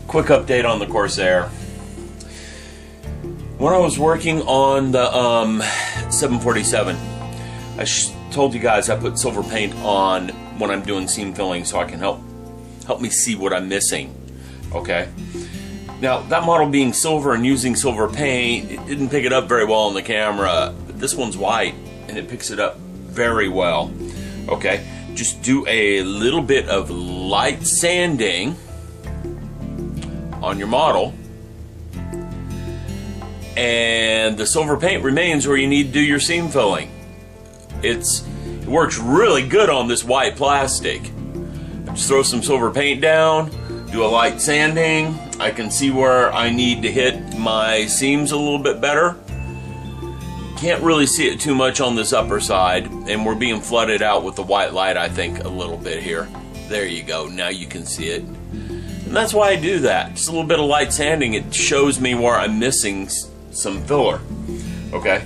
quick update on the Corsair. When I was working on the 747, I told you guys I put silver paint on when I'm doing seam filling so I can help me see what I'm missing. Okay. Now that model being silver and using silver paint, it didn't pick it up very well on the camera. But this one's white and it picks it up very well. Okay. Just do a little bit of light sanding on your model, and the silver paint remains where you need to do your seam filling. It works really good on this white plastic. Just throw some silver paint down, do a light sanding. I can see where I need to hit my seams a little bit better. Can't really see it too much on this upper side, and we're being flooded out with the white light, I think, a little bit here. There you go, now you can see it. And that's why I do that. Just a little bit of light sanding, it shows me where I'm missing some filler. Okay,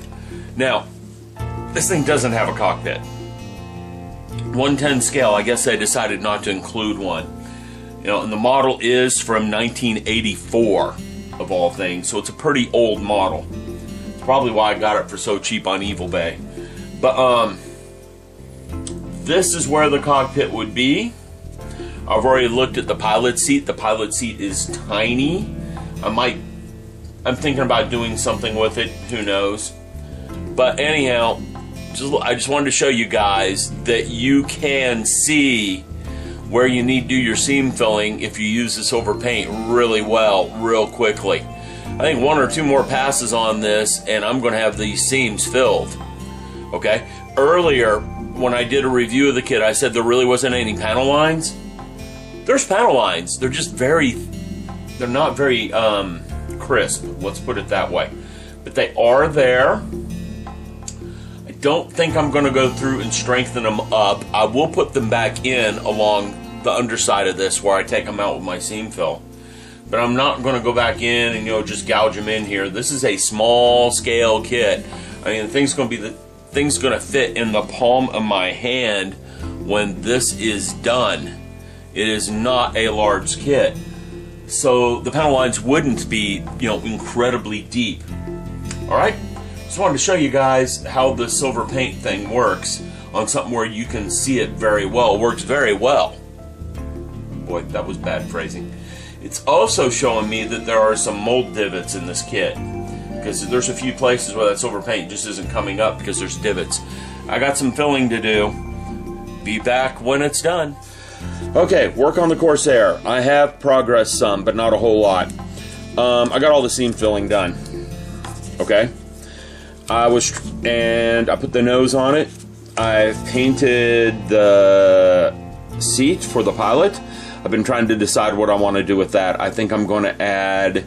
now this thing doesn't have a cockpit. 110 scale, I guess I decided not to include one. You know, and the model is from 1984 of all things, so it's a pretty old model. It's probably why I got it for so cheap on Evil Bay. But this is where the cockpit would be. I've already looked at the pilot seat. The pilot seat is tiny. I'm thinking about doing something with it. Who knows? But anyhow, I just wanted to show you guys that you can see where you need to do your seam filling if you use the silver paint really well, real quickly. I think one or two more passes on this and I'm going to have these seams filled. Okay? Earlier, when I did a review of the kit, I said there really wasn't any panel lines. There's panel lines. They're just they're not very crisp, let's put it that way. But they are there. I don't think I'm going to go through and strengthen them up. I will put them back in along the underside of this where I take them out with my seam fill. But I'm not going to go back in and, you know, just gouge them in here. This is a small scale kit. I mean, the thing's going to fit in the palm of my hand when this is done. It is not a large kit, so the panel lines wouldn't be, you know, incredibly deep. All right, just wanted to show you guys how the silver paint thing works on something where you can see it very well. It works very well. Boy, that was bad phrasing. It's also showing me that there are some mold divots in this kit, because there's a few places where that silver paint just isn't coming up because there's divots. I got some filling to do. Be back when it's done. Okay, work on the Corsair. I have progressed some, but not a whole lot. I got all the seam filling done. Okay, I put the nose on it. I painted the seat for the pilot. I've been trying to decide what I want to do with that. I think I'm going to add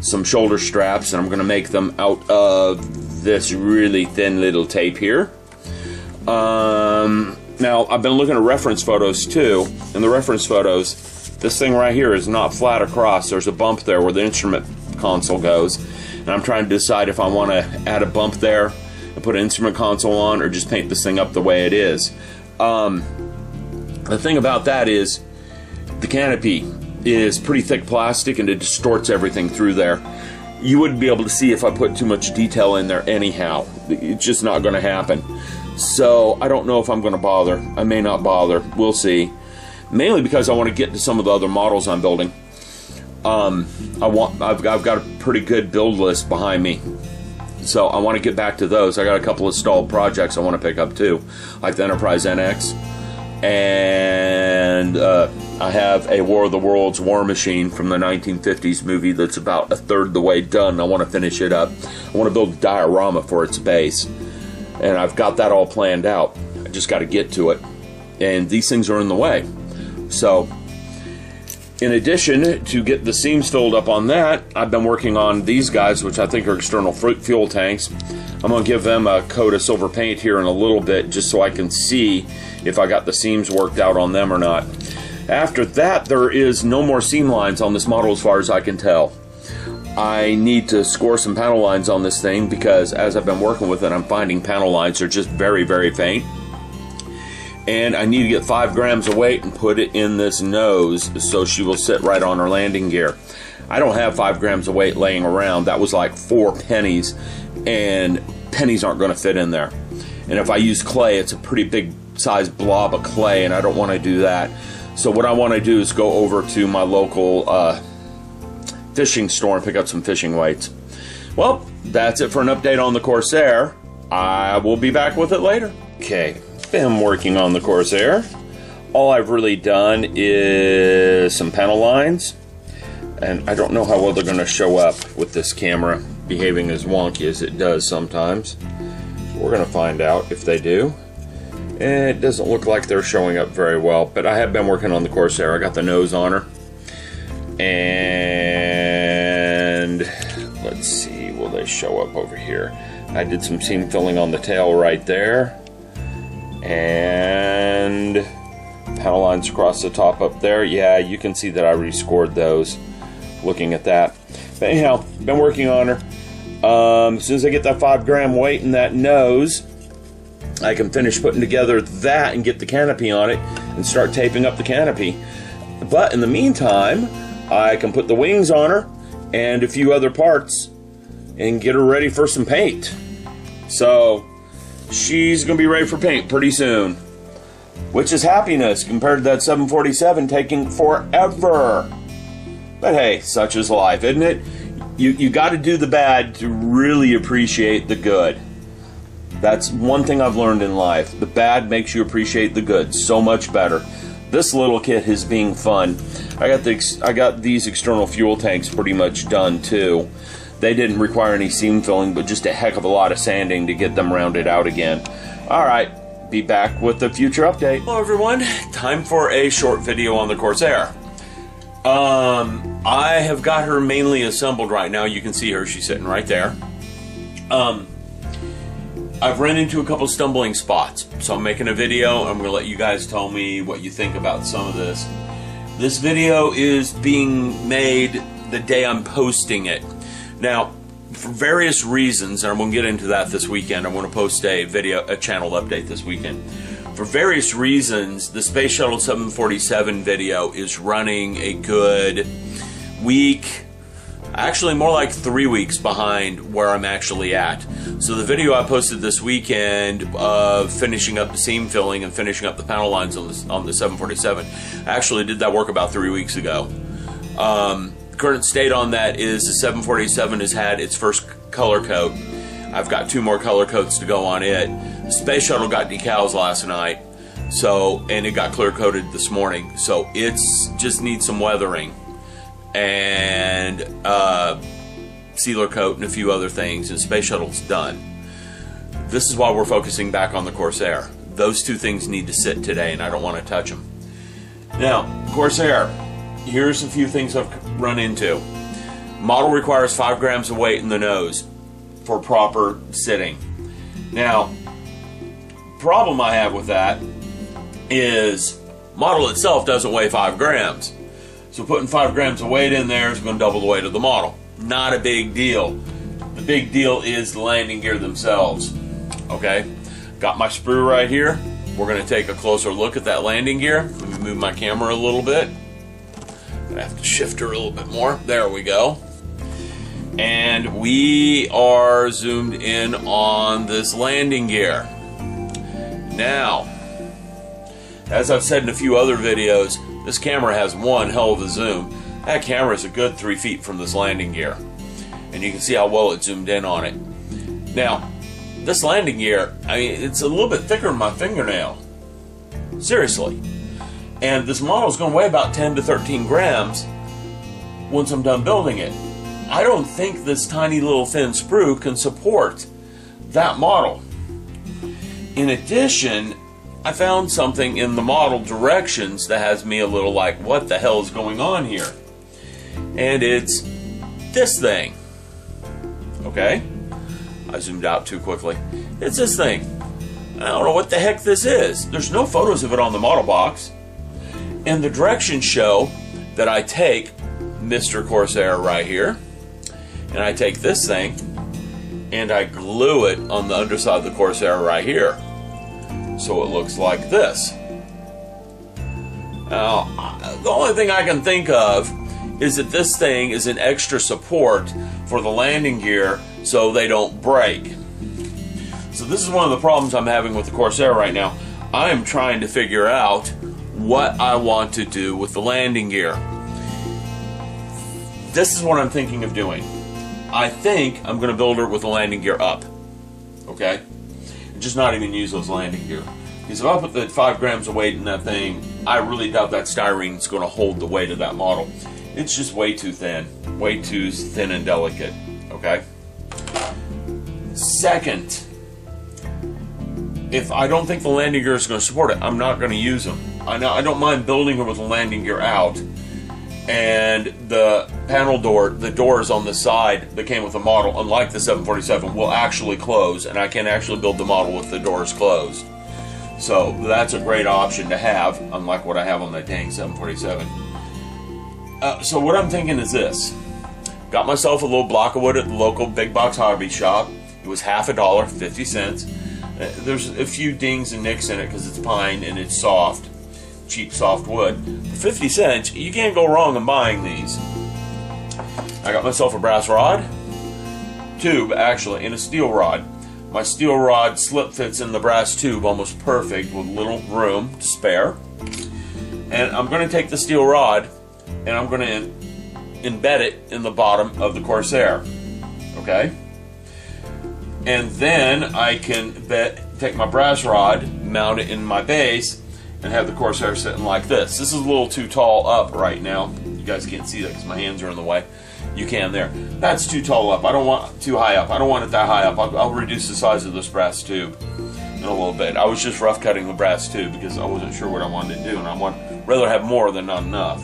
some shoulder straps, and I'm going to make them out of this really thin little tape here. Now, I've been looking at reference photos too. In the reference photos, this thing right here is not flat across. There's a bump there where the instrument console goes. And I'm trying to decide if I want to add a bump there and put an instrument console on, or just paint this thing up the way it is. The thing about that is the canopy is pretty thick plastic and it distorts everything through there. You wouldn't be able to see if I put too much detail in there anyhow. It's just not going to happen. So I don't know if I'm going to bother. I may not bother. We'll see. Mainly because I want to get to some of the other models I'm building. I've got a pretty good build list behind me, so I want to get back to those. I got a couple of stalled projects I want to pick up too, like the Enterprise NX, and I have a War of the Worlds war machine from the 1950s movie that's about a third the way done. I want to finish it up. I want to build a diorama for its base. And I've got that all planned out. I just got to get to it. And these things are in the way. So, in addition to get the seams filled up on that, I've been working on these guys, which I think are external fuel tanks. I'm going to give them a coat of silver paint here in a little bit, just so I can see if I got the seams worked out on them or not. After that, there is no more seam lines on this model as far as I can tell. I need to score some panel lines on this thing because as I've been working with it, I'm finding panel lines are just very, very faint. and I need to get 5 grams of weight and put it in this nose so she will sit right on her landing gear. I don't have 5 grams of weight laying around. That was like 4 pennies, and pennies aren't going to fit in there. And if I use clay, it's a pretty big size blob of clay, and I don't want to do that. So what I want to do is go over to my local fishing store and pick up some fishing weights. Well, that's it for an update on the Corsair. I will be back with it later. Okay, been working on the Corsair. All I've really done is some panel lines, and I don't know how well they're going to show up with this camera behaving as wonky as it does sometimes. So we're going to find out if they do. And it doesn't look like they're showing up very well, but I have been working on the Corsair. I got the nose on her. And let's see, will they show up over here? I did some seam filling on the tail right there. And panel lines across the top up there. Yeah, you can see that I rescored those looking at that. But anyhow, been working on her. As soon as I get that 5 gram weight in that nose, I can finish putting together that and get the canopy on it and start taping up the canopy. But in the meantime, I can put the wings on her and a few other parts and get her ready for some paint. So she's going to be ready for paint pretty soon, which is happiness compared to that 747 taking forever. But hey, such is life, isn't it? You got to do the bad to really appreciate the good. That's one thing I've learned in life. The bad makes you appreciate the good so much better. This little kit is being fun. I got these external fuel tanks pretty much done too. They didn't require any seam filling, but just a heck of a lot of sanding to get them rounded out again. Alright, be back with a future update. Hello everyone, time for a short video on the Corsair. I have got her mainly assembled right now. You can see her, she's sitting right there. I've run into a couple stumbling spots, so I'm making a video. I'm going to let you guys tell me what you think about some of this. This video is being made the day I'm posting it. Now, for various reasons, and I'm going to get into that this weekend, I'm going to post a channel update this weekend. For various reasons, the Space Shuttle 747 video is running a good week, actually more like 3 weeks behind where I'm actually at. So the video I posted this weekend of finishing up the seam filling and finishing up the panel lines on the 747, I actually did that work about 3 weeks ago. Current state on that is the 747 has had its first color coat. I've got 2 more color coats to go on it. The Space Shuttle got decals last night, and it got clear coated this morning, so it's just needs some weathering and sealer coat and a few other things, and Space Shuttle's done. This is why we're focusing back on the Corsair. Those 2 things need to sit today, and I don't want to touch them. Now, Corsair, here's a few things I've run into. Model requires 5 grams of weight in the nose for proper sitting. Now, problem I have with that is model itself doesn't weigh 5 grams. So putting 5 grams of weight in there is going to double the weight of the model. Not a big deal. The big deal is the landing gear themselves. Okay, got my sprue right here. We're going to take a closer look at that landing gear. Let me move my camera a little bit. I have to shift her a little bit more. There we go. And we are zoomed in on this landing gear. Now, as I've said in a few other videos, this camera has one hell of a zoom. That camera is a good 3 feet from this landing gear. And you can see how well it zoomed in on it. Now, this landing gear, I mean, it's a little bit thicker than my fingernail. Seriously. And this model is going to weigh about 10 to 13 grams once I'm done building it. I don't think this tiny little thin sprue can support that model. In addition, I found something in the model directions that has me a little like, what the hell is going on here? And it's this thing. Okay? I zoomed out too quickly. It's this thing. I don't know what the heck this is. There's no photos of it on the model box. And the directions show that I take Mr. Corsair right here, and I take this thing, and I glue it on the underside of the Corsair right here. so it looks like this. Now, the only thing I can think of is that this thing is an extra support for the landing gear so they don't break. So this is one of the problems I'm having with the Corsair right now. I am trying to figure out what I want to do with the landing gear. This is what I'm thinking of doing. I think I'm going to build her with the landing gear up. Okay? And just not even use those landing gear. Because if I put the 5 grams of weight in that thing, I really doubt that styrene is going to hold the weight of that model. It's just way too thin and delicate. Okay? Second, if I don't think the landing gear is going to support it, I'm not going to use them. I don't mind building her with the landing gear out, and the panel door, the doors on the side that came with the model, unlike the 747, will actually close, and I can actually build the model with the doors closed. So that's a great option to have, unlike what I have on that dang 747. So what I'm thinking is this. Got myself a little block of wood at the local big box hobby shop. It was half $1, 50 cents. There's a few dings and nicks in it because it's pine and it's soft, cheap soft wood. For 50 cents, you can't go wrong in buying these. I got myself a brass rod, tube actually, and a steel rod. My steel rod slip fits in the brass tube almost perfect with little room to spare. And I'm going to take the steel rod and I'm going to embed it in the bottom of the Corsair. Okay? And then I can take my brass rod, mount it in my base, and have the Corsair sitting like this. This is a little too tall up right now. You guys can't see that because my hands are in the way. You can there. That's too tall up. I don't want too high up. I don't want it that high up. I'll reduce the size of this brass tube in a little bit. I was just rough cutting the brass tube because I wasn't sure what I wanted to do, and I rather have more than not enough.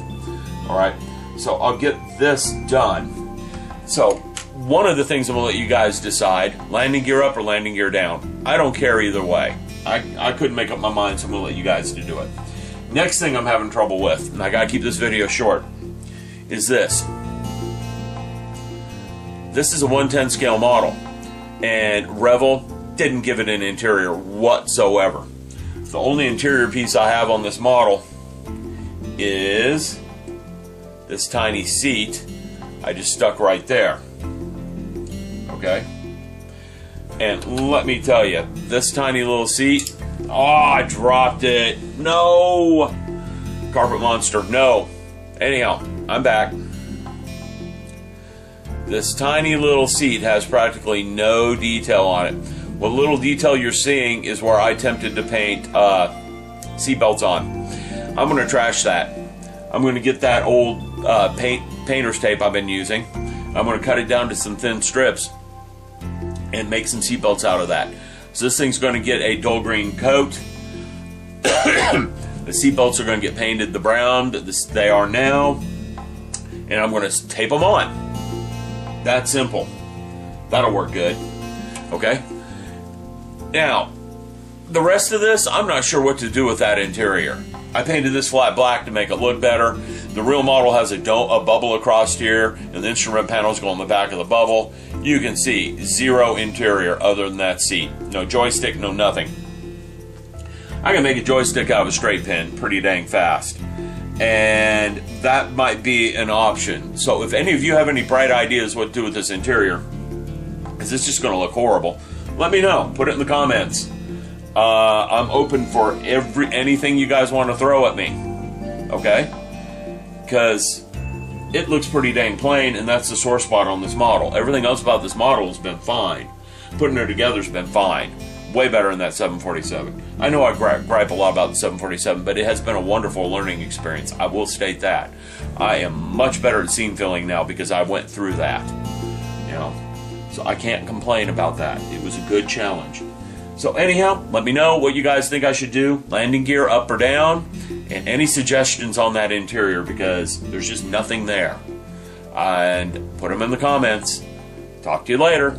Alright, so I'll get this done. So one of the things I'm going to let you guys decide, landing gear up or landing gear down. I don't care either way. I couldn't make up my mind, so I'm going to let you guys do it. Next thing I'm having trouble with, and I got to keep this video short, is this. This is a 110 scale model, and Revel didn't give it an interior whatsoever. The only interior piece I have on this model is this tiny seat I just stuck right there. Okay? And let me tell you, this tiny little seat, oh, I dropped it. No! Carpet monster, no. Anyhow, I'm back. This tiny little seat has practically no detail on it. What little detail you're seeing is where I attempted to paint seat belts on. I'm going to trash that. I'm going to get that old painter's tape I've been using. I'm going to cut it down to some thin strips and make some seat belts out of that. So this thing's going to get a dull green coat. The seat belts are going to get painted the brown that they are now, and I'm going to tape them on. That simple. That'll work good. Okay? Now, the rest of this, I'm not sure what to do with that interior. I painted this flat black to make it look better. The real model has a bubble across here, and the instrument panels go on the back of the bubble. You can see zero interior other than that seat. No joystick, no nothing. I can make a joystick out of a straight pin pretty dang fast. And that might be an option. So if any of you have any bright ideas what to do with this interior, is this just going to look horrible? Let me know. Put it in the comments. I'm open for anything you guys want to throw at me. Okay? Because it looks pretty dang plain, and that's the sore spot on this model. Everything else about this model has been fine. Putting her together has been fine. Way better than that 747. I know I gripe a lot about the 747, but it has been a wonderful learning experience. I will state that. I am much better at seam filling now because I went through that. You know, so I can't complain about that. It was a good challenge. So anyhow, let me know what you guys think I should do. Landing gear up or down, and any suggestions on that interior because there's just nothing there. And put them in the comments. Talk to you later.